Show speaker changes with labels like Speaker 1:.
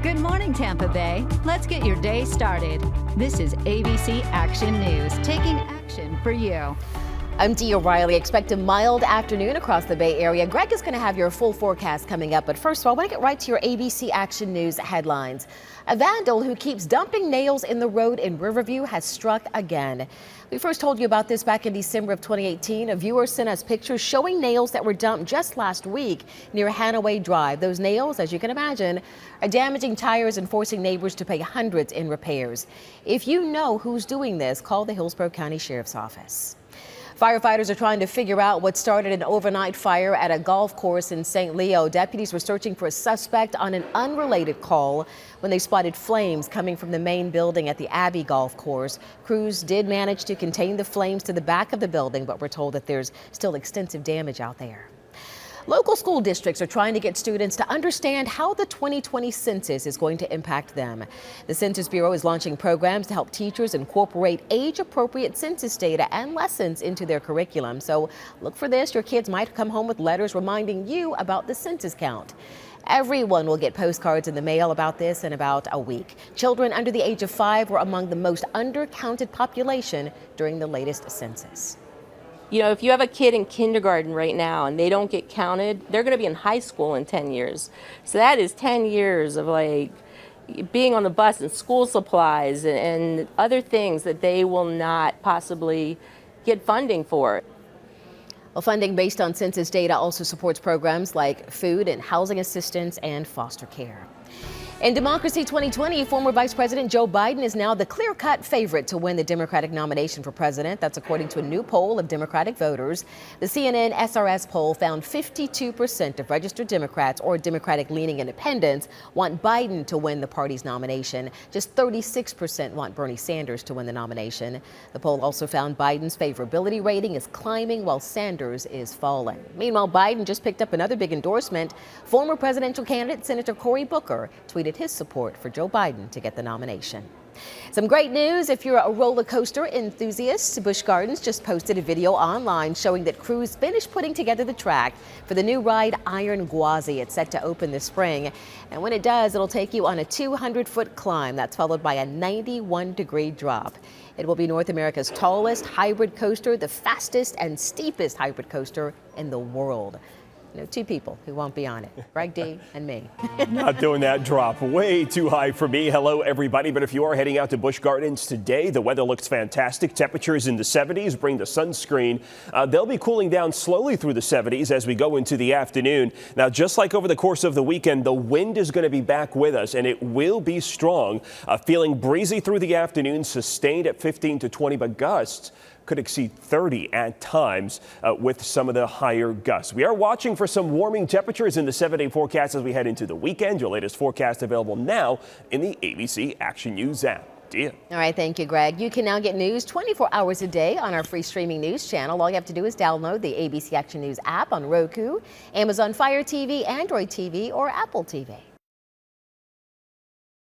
Speaker 1: Good morning, Tampa Bay. Let's get your day started. This is ABC Action News, taking action for you.
Speaker 2: I'm Dee O'Reilly. Expect a mild afternoon across the Bay Area. Greg is going to have your full forecast coming up. But first of all, I want to get right to your ABC Action News headlines. A vandal who keeps dumping nails in the road in Riverview has struck again. We first told you about this back in December of 2018. A viewer sent us pictures showing nails that were dumped just last week near Hanaway Drive. Those nails, as you can imagine, are damaging tires and forcing neighbors to pay hundreds in repairs. If you know who's doing this, call the Hillsborough County Sheriff's Office. Firefighters are trying to figure out what started an overnight fire at a golf course in St. Leo. Deputies were searching for a suspect on an unrelated call when they spotted flames coming from the main building at the Abbey Golf Course. Crews did manage to contain the flames to the back of the building, but we're told that there's still extensive damage out there. Local school districts are trying to get students to understand how the 2020 census is going to impact them. The Census Bureau is launching programs to help teachers incorporate age-appropriate census data and lessons into their curriculum. So look for this. Your kids might come home with letters reminding you about the census count. Everyone will get postcards in the mail about this in about a week. Children under the age of 5 were among the most undercounted population during the latest census.
Speaker 3: You know, if you have a kid in kindergarten right now and they don't get counted, they're going to be in high school in 10 years. So that is 10 years of like being on the bus and school supplies and other things that they will not possibly get funding for.
Speaker 2: Well, funding based on census data also supports programs like food and housing assistance and foster care. In Democracy 2020, former Vice President Joe Biden is now the clear-cut favorite to win the Democratic nomination for president. That's according to a new poll of Democratic voters. The CNN SRS poll found 52% of registered Democrats or Democratic-leaning independents want Biden to win the party's nomination. Just 36% want Bernie Sanders to win the nomination. The poll also found Biden's favorability rating is climbing while Sanders is falling. Meanwhile, Biden just picked up another big endorsement. Former presidential candidate Senator Cory Booker tweeted his support for Joe Biden to get the nomination. Some great news if you're a roller coaster enthusiast. Busch Gardens just posted a video online showing that crews finished putting together the track for the new ride Iron Gwazi. It's set to open this spring, and when it does, it'll take you on a 200-foot climb that's followed by a 91-degree drop. It will be North America's tallest hybrid coaster, the fastest and steepest hybrid coaster in the world. You know, 2 people who won't be on it, Greg D and me.
Speaker 4: Not doing that drop. Way too high for me. Hello, everybody. But if you are heading out to Busch Gardens today, the weather looks fantastic. Temperatures in the 70s. Bring the sunscreen. They'll be cooling down slowly through the 70s as we go into the afternoon. Now, just like over the course of the weekend, the wind is going to be back with us, and it will be strong. Feeling breezy through the afternoon, sustained at 15 to 20, but gusts could exceed 30 at times with some of the higher gusts. We are watching for some warming temperatures in the 7-day forecast as we head into the weekend. Your latest forecast available now in the ABC Action News app. All
Speaker 2: right, thank you, Greg. You can now get news 24 hours a day on our free streaming news channel. All you have to do is download the ABC Action News app on Roku, Amazon Fire TV, Android TV, or Apple TV.